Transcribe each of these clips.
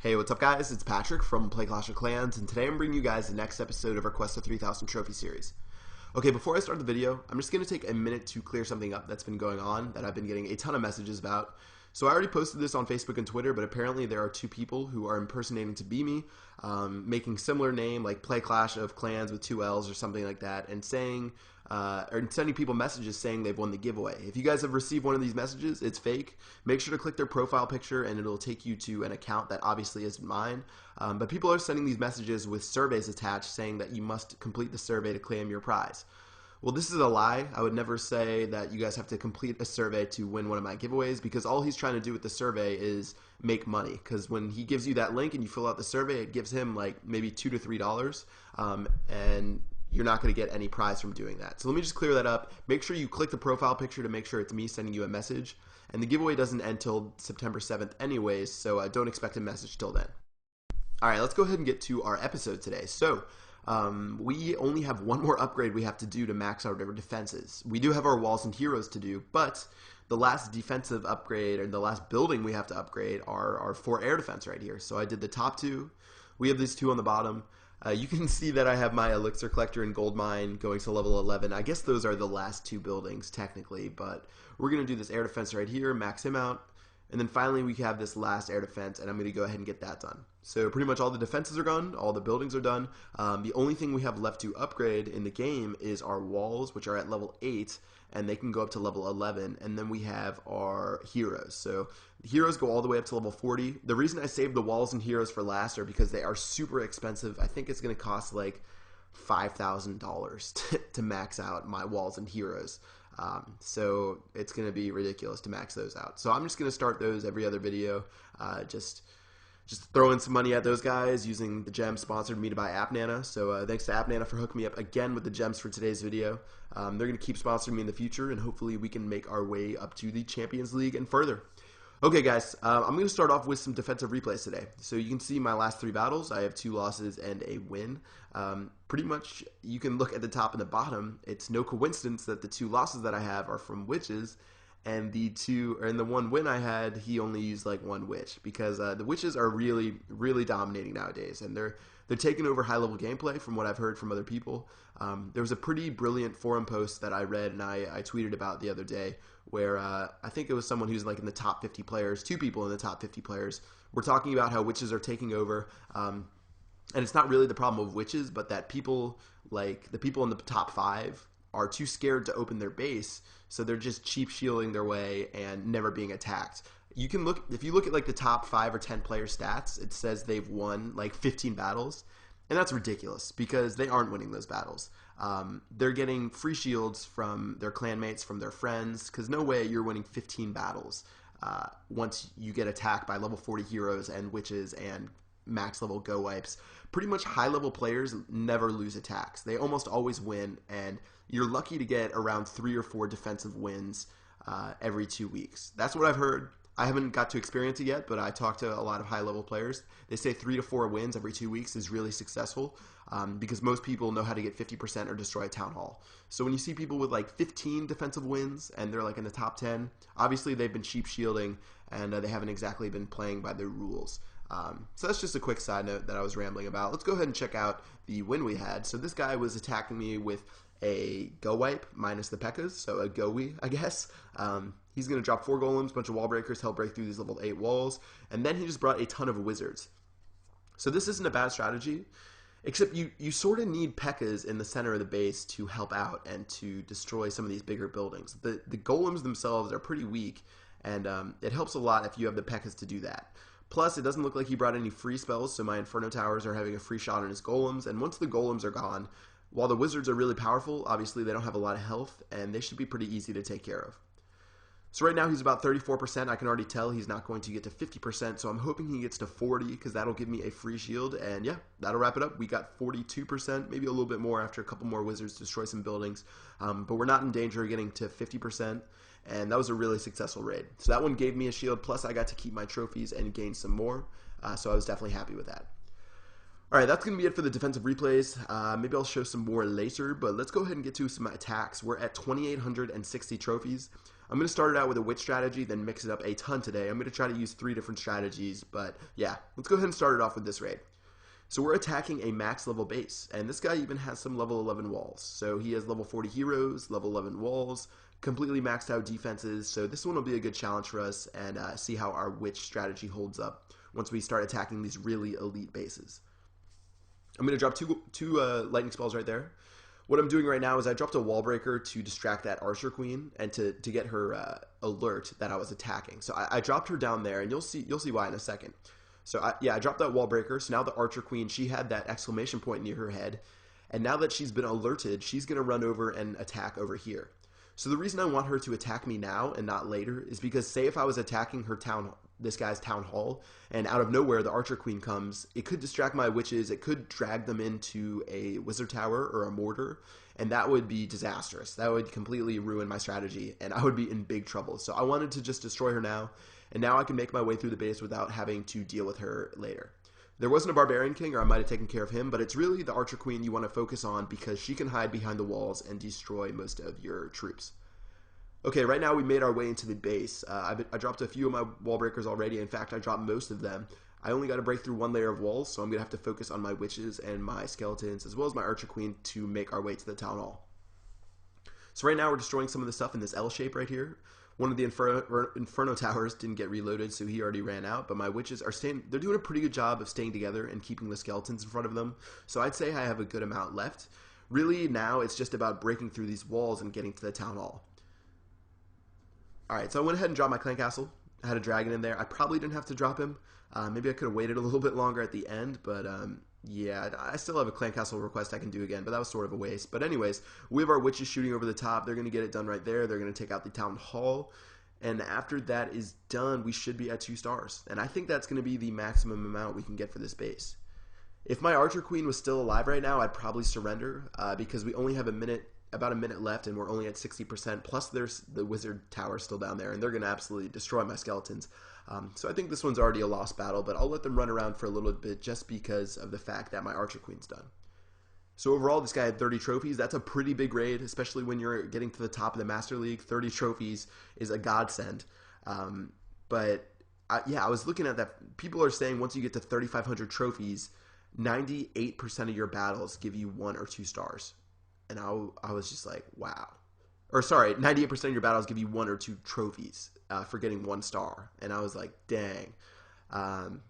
Hey, what's up guys? It's Patrick from Kılash, and today I'm bringing you guys the next episode of our Quest to 3000 Trophy series. Okay, before I start the video, I'm just going to take a minute to clear something up that's been going on that I've been getting a ton of messages about. So I already posted this on Facebook and Twitter, but apparently there are two people who are impersonating to be me, making similar name like Play Clash of Clans with two L's or something like that, and saying, or sending people messages saying they've won the giveaway. If you guys have received one of these messages, it's fake. Make sure to click their profile picture and it'll take you to an account that obviously isn't mine. But people are sending these messages with surveys attached saying that you must complete the survey to claim your prize. Well, this is a lie. I would never say that you guys have to complete a survey to win one of my giveaways, because all he's trying to do with the survey is make money. Because when he gives you that link and you fill out the survey, it gives him like maybe $2 to $3, and you're not going to get any prize from doing that. So let me just clear that up. Make sure you click the profile picture to make sure it's me sending you a message. And the giveaway doesn't end till September 7th anyways, so don't expect a message till then. All right, let's go ahead and get to our episode today. So we only have one more upgrade we have to do to max out our defenses. We do have our walls and heroes to do, but the last defensive upgrade, or the last building we have to upgrade, are our 4 air defense right here. So I did the top 2. We have these 2 on the bottom. You can see that I have my elixir collector and gold mine going to level 11. I guess those are the last 2 buildings technically, but we're going to do this air defense right here, max him out. And then finally we have this last air defense, and I'm going to go ahead and get that done. So pretty much all the defenses are done, all the buildings are done. The only thing we have left to upgrade in the game is our walls, which are at level 8, and they can go up to level 11. And then we have our heroes. So the heroes go all the way up to level 40. The reason I saved the walls and heroes for last are because they are super expensive. I think it's going to cost like $5,000 to max out my walls and heroes. So it's going to be ridiculous to max those out. So I'm just going to start those every other video, just throwing some money at those guys using the gems sponsored me to buy AppNana. So thanks to AppNana for hooking me up again with the gems for today's video. They're going to keep sponsoring me in the future, and hopefully we can make our way up to the Champions League and further. Okay guys, I'm going to start off with some defensive replays today. So you can see my last 3 battles. I have 2 losses and a win. Pretty much you can look at the top and the bottom. It's no coincidence that the 2 losses that I have are from witches, and the 1 win I had, he only used like 1 witch, because the witches are really dominating nowadays, and they're taking over high level gameplay from what I've heard from other people. There was a pretty brilliant forum post that I read and I tweeted about the other day, where I think it was someone who's like in the top 50 players, 2 people in the top 50 players, were talking about how witches are taking over. And it's not really the problem of witches, but that people, like the people in the top 5, are too scared to open their base, so they're just cheap shielding their way and never being attacked. You can look, if you look at like the top 5 or 10 player stats, it says they've won like 15 battles, and that's ridiculous because they aren't winning those battles. They're getting free shields from their clanmates, from their friends, because no way you're winning 15 battles once you get attacked by level 40 heroes and witches and max level go wipes. Pretty much high level players never lose attacks. They almost always win, and you're lucky to get around 3 or 4 defensive wins every 2 weeks. That's what I've heard. I haven't got to experience it yet, but I talked to a lot of high level players. They say 3 to 4 wins every 2 weeks is really successful, because most people know how to get 50% or destroy a town hall. So when you see people with like 15 defensive wins and they're like in the top 10, obviously they've been cheap shielding, and they haven't exactly been playing by their rules. So that's just a quick side note that I was rambling about. Let's go ahead and check out the win we had. So this guy was attacking me with a go wipe minus the P.E.K.K.A.s, so a go-wy, I guess. He's going to drop 4 golems, bunch of wall breakers, help break through these level 8 walls, and then he just brought a ton of wizards. So this isn't a bad strategy, except you sort of need P.E.K.K.A.s in the center of the base to help out and to destroy some of these bigger buildings. The golems themselves are pretty weak, and it helps a lot if you have the P.E.K.K.A.s to do that. Plus, it doesn't look like he brought any free spells, so my Inferno Towers are having a free shot on his golems, and once the golems are gone, while the wizards are really powerful, obviously they don't have a lot of health, and they should be pretty easy to take care of. So right now he's about 34%. I can already tell he's not going to get to 50%, so I'm hoping he gets to 40, because that'll give me a free shield, and yeah, that'll wrap it up. We got 42%, maybe a little bit more after a couple more wizards destroy some buildings, but we're not in danger of getting to 50%, and that was a really successful raid. So that one gave me a shield, plus I got to keep my trophies and gain some more, so I was definitely happy with that. All right, that's going to be it for the defensive replays. Maybe I'll show some more later, but let's go ahead and get to some attacks. We're at 2,860 trophies. I'm going to start it out with a witch strategy, then mix it up a ton today. I'm going to try to use 3 different strategies, but yeah, let's go ahead and start it off with this raid. So we're attacking a max level base, and this guy even has some level 11 walls. So he has level 40 heroes, level 11 walls, completely maxed out defenses. So this one will be a good challenge for us, and see how our witch strategy holds up once we start attacking these really elite bases. I'm going to drop two lightning spells right there. What I'm doing right now is I dropped a wall breaker to distract that archer queen and to get her alert that I was attacking. So I dropped her down there, and you'll see why in a second. So I dropped that wall breaker. So now the archer queen, she had that exclamation point near her head, and now that she's been alerted, she's going to run over and attack over here. So the reason I want her to attack me now and not later is because, say if I was attacking her this guy's town hall, and out of nowhere the archer queen comes, it could distract my witches, it could drag them into a wizard tower or a mortar, and that would be disastrous. That would completely ruin my strategy, and I would be in big trouble. So I wanted to just destroy her now, and now I can make my way through the base without having to deal with her later. There wasn't a barbarian king, or I might have taken care of him, but it's really the archer queen you want to focus on because she can hide behind the walls and destroy most of your troops. Okay, right now we made our way into the base. I dropped a few of my wall breakers already. In fact, I dropped most of them. I only got to break through 1 layer of walls, so I'm going to have to focus on my witches and my skeletons, as well as my archer queen, to make our way to the town hall. So right now we're destroying some of the stuff in this L shape right here. One of the Inferno towers didn't get reloaded, so he already ran out, but my witches are they're doing a pretty good job of staying together and keeping the skeletons in front of them, so I'd say I have a good amount left. Really, now it's just about breaking through these walls and getting to the town hall. Alright, so I went ahead and dropped my clan castle. I had a dragon in there. I probably didn't have to drop him. Maybe I could have waited a little bit longer at the end, but yeah, I still have a clan castle request I can do again, but that was sort of a waste. But anyways, we have our witches shooting over the top. They're going to get it done right there. They're going to take out the town hall, and after that is done, we should be at 2 stars. And I think that's going to be the maximum amount we can get for this base. If my archer queen was still alive right now, I'd probably surrender, because we only have about a minute left, and we're only at 60%, plus there's the wizard tower still down there, and they're going to absolutely destroy my skeletons. So I think this one's already a lost battle, but I'll let them run around for a little bit just because of the fact that my archer queen's done. So overall, this guy had 30 trophies. That's a pretty big raid, especially when you're getting to the top of the Master League. 30 trophies is a godsend. But I was looking at that. People are saying once you get to 3,500 trophies, 98% of your battles give you 1 or 2 stars. And I was just like, wow. Or sorry, 98% of your battles give you 1 or 2 trophies for getting 1 star. And I was like, dang.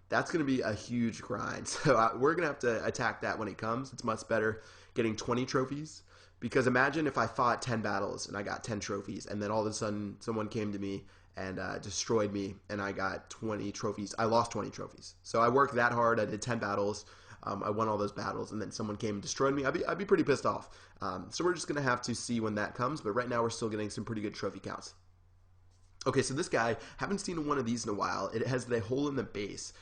That's going to be a huge grind. So we're going to have to attack that when it comes. It's much better getting 20 trophies. Because imagine if I fought 10 battles and I got 10 trophies. And then all of a sudden someone came to me and destroyed me. And I got 20 trophies. I lost 20 trophies. So I worked that hard. I did 10 battles. I won all those battles, and then someone came and destroyed me. I'd be pretty pissed off. So we're just going to have to see when that comes, but right now we're still getting some pretty good trophy counts. Okay, so this guy, haven't seen one of these in a while. It has the hole in the base.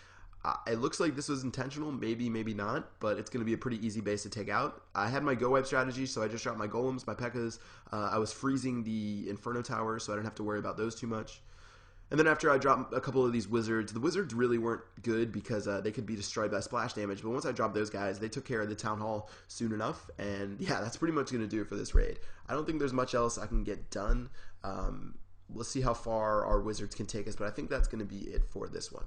It looks like this was intentional, maybe not, but it's going to be a pretty easy base to take out. I had my go wipe strategy, so I just shot my golems, my pekkas. I was freezing the Inferno tower, so I didn't have to worry about those too much. And then after I dropped a couple of these wizards, the wizards really weren't good because they could be destroyed by splash damage. But once I dropped those guys, they took care of the town hall soon enough. And yeah, that's pretty much going to do it for this raid. I don't think there's much else I can get done. Let's see how far our wizards can take us, but I think that's going to be it for this one.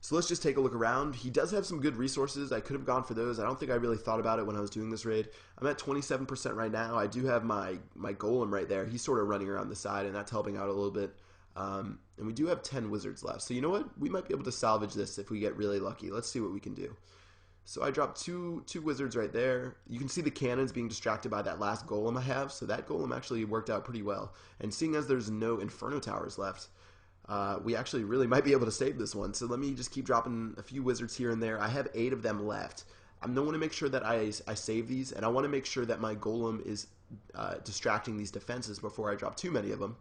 So let's just take a look around. He does have some good resources. I could have gone for those. I don't think I really thought about it when I was doing this raid. I'm at 27% right now. I do have my golem right there. He's sort of running around the side, and that's helping out a little bit. And we do have 10 wizards left. So you know what? We might be able to salvage this if we get really lucky. Let's see what we can do. So I dropped two wizards right there. You can see the cannons being distracted by that last golem I have. So that golem actually worked out pretty well. And seeing as there's no Inferno towers left, we actually really might be able to save this one. So let me just keep dropping a few wizards here and there. I have 8 of them left. I want to make sure that I save these, and I want to make sure that my golem is distracting these defenses before I drop too many of them.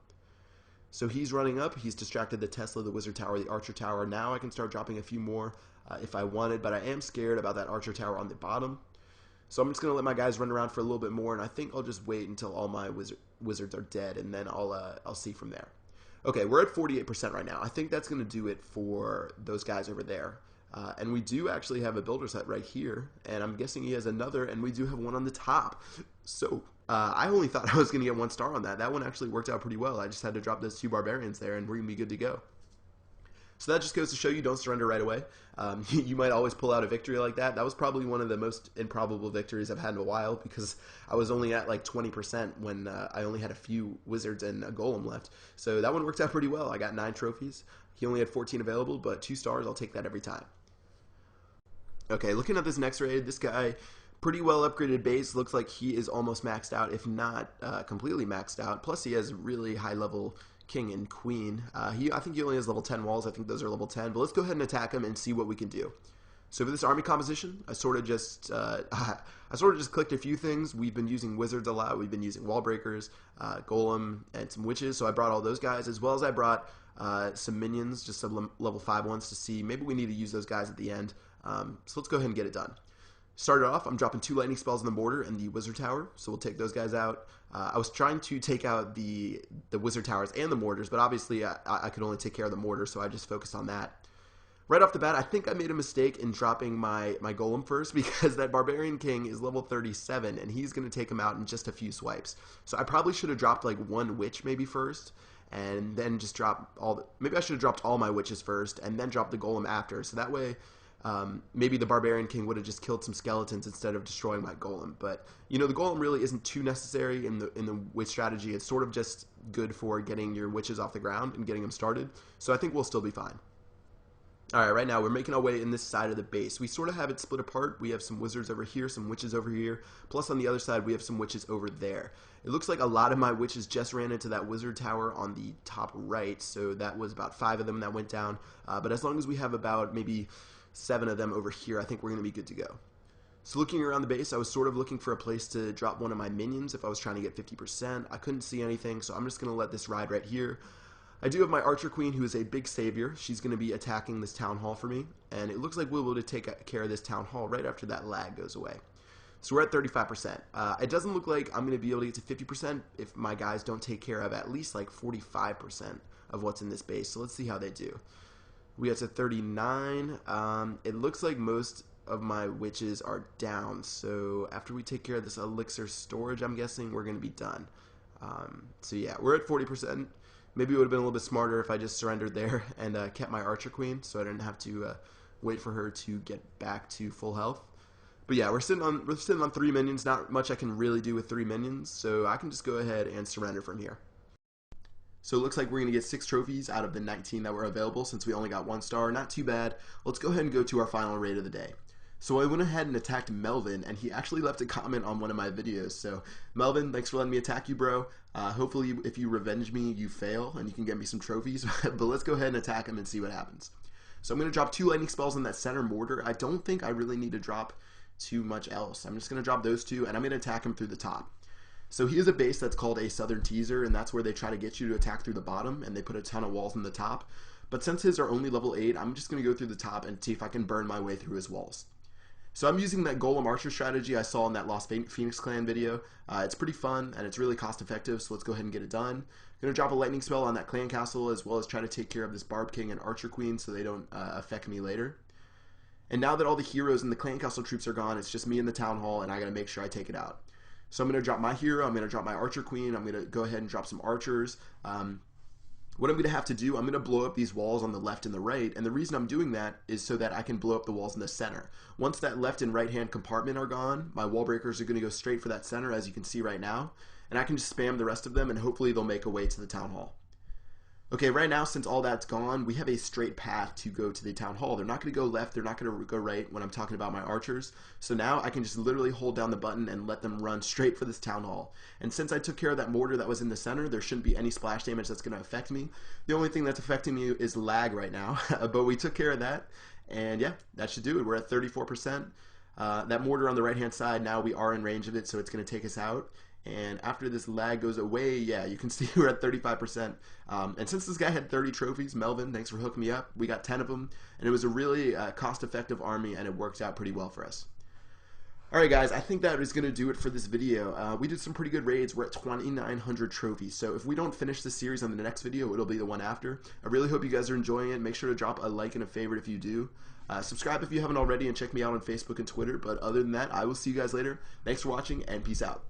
So he's running up. He's distracted the Tesla, the Wizard Tower, the Archer Tower. Now I can start dropping a few more if I wanted, but I am scared about that Archer Tower on the bottom. So I'm just going to let my guys run around for a little bit more, and I think I'll just wait until all my wizards are dead, and then I'll see from there. Okay, we're at 48% right now. I think that's going to do it for those guys over there. And we do actually have a builder set right here, and I'm guessing he has another, and we do have one on the top. So I only thought I was going to get 1 star on that. That one actually worked out pretty well. I just had to drop those 2 barbarians there, and we're going to be good to go. So that just goes to show you don't surrender right away. You might always pull out a victory like that. That was probably one of the most improbable victories I've had in a while, because I was only at like 20% when I only had a few wizards and a golem left. So that one worked out pretty well. I got 9 trophies. He only had 14 available, but 2 stars, I'll take that every time. Okay, looking at this next raid, this guy, pretty well upgraded base. Looks like he is almost maxed out, if not completely maxed out. Plus he has really high level king and queen. I think he only has level 10 walls. I think those are level 10. But let's go ahead and attack him and see what we can do. So for this army composition, I sort of just clicked a few things. We've been using wizards a lot. We've been using wall breakers, golem, and some witches. So I brought all those guys, as well as I brought some minions, just some level 5 ones to see. Maybe we need to use those guys at the end. So let's go ahead and get it done. Started off, I'm dropping 2 lightning spells in the mortar and the wizard tower, so we'll take those guys out. I was trying to take out the wizard towers and the mortars, but obviously I could only take care of the mortar, so I just focused on that. Right off the bat, I think I made a mistake in dropping my golem first, because that barbarian king is level 37, and he's going to take him out in just a few swipes. So I probably should have dropped like 1 witch maybe first, and then just drop maybe I should have dropped all my witches first, and then drop the golem after, so that way maybe the barbarian king would have just killed some skeletons instead of destroying my golem. But you know, the golem really isn't too necessary in the witch strategy. It's sort of just good for getting your witches off the ground and getting them started. So I think we'll still be fine. Alright, right now we're making our way in this side of the base. We sort of have it split apart. We have some wizards over here, some witches over here, plus on the other side we have some witches over there. It looks like a lot of my witches just ran into that wizard tower on the top right, so that was about 5 of them that went down. But as long as we have about maybe 7 of them over here, I think we're going to be good to go. So looking around the base, I was sort of looking for a place to drop one of my minions if I was trying to get 50%. I couldn't see anything, so I'm just going to let this ride right here. I do have my archer queen, who is a big savior. She's going to be attacking this town hall for me, and it looks like we'll be able to take care of this town hall right after that lag goes away. So we're at 35%. It doesn't look like I'm going to be able to get to 50% if my guys don't take care of at least like 45% of what's in this base. So let's see how they do. We got to 39. It looks like most of my witches are down. So after we take care of this elixir storage, I'm guessing we're going to be done. So yeah, we're at 40%. Maybe it would have been a little bit smarter if I just surrendered there and kept my archer queen, so I didn't have to wait for her to get back to full health. But yeah, we're sitting on 3 minions. Not much I can really do with 3 minions, so I can just go ahead and surrender from here. So it looks like we're going to get 6 trophies out of the 19 that were available, since we only got 1 star. Not too bad. Let's go ahead and go to our final raid of the day. So I went ahead and attacked Melvin, and he actually left a comment on one of my videos. So Melvin, thanks for letting me attack you, bro. Hopefully if you revenge me, you fail, and you can get me some trophies. But let's go ahead and attack him and see what happens. So I'm going to drop 2 lightning spells in that center mortar. I don't think I really need to drop too much else. I'm just going to drop those 2, and I'm going to attack him through the top. So he has a base that's called a Southern Teaser, and that's where they try to get you to attack through the bottom, and they put a ton of walls in the top. But since his are only level 8, I'm just going to go through the top and see if I can burn my way through his walls. So I'm using that Golem Archer strategy I saw in that Lost Phoenix Clan video. It's pretty fun, and it's really cost effective, so let's go ahead and get it done. I'm going to drop a lightning spell on that clan castle, as well as try to take care of this Barb King and Archer Queen so they don't affect me later. And now that all the heroes and the clan castle troops are gone, it's just me in the town hall, and I got to make sure I take it out. So I'm going to drop my hero, I'm going to drop my Archer Queen, I'm going to go ahead and drop some archers. What I'm going to have to do, I'm going to blow up these walls on the left and the right, and the reason I'm doing that is so that I can blow up the walls in the center. Once that left and right hand compartment are gone, my wall breakers are going to go straight for that center, as you can see right now, and I can just spam the rest of them, and hopefully they'll make a way to the town hall. Okay, right now, since all that's gone, we have a straight path to go to the town hall. They're not going to go left, they're not going to go right when I'm talking about my archers. So now I can just literally hold down the button and let them run straight for this town hall. And since I took care of that mortar that was in the center, there shouldn't be any splash damage that's going to affect me. The only thing that's affecting me is lag right now, but we took care of that. And yeah, that should do it. We're at 34%. That mortar on the right-hand side, now we are in range of it, so it's going to take us out. And after this lag goes away, yeah, you can see we're at 35%. And since this guy had 30 trophies, Melvin, thanks for hooking me up. We got 10 of them, and it was a really cost-effective army, and it worked out pretty well for us. Alright guys, I think that is going to do it for this video. We did some pretty good raids. We're at 2,900 trophies. So if we don't finish the series on the next video, it'll be the one after. I really hope you guys are enjoying it. Make sure to drop a like and a favorite if you do. Subscribe if you haven't already, and check me out on Facebook and Twitter. But other than that, I will see you guys later. Thanks for watching, and peace out.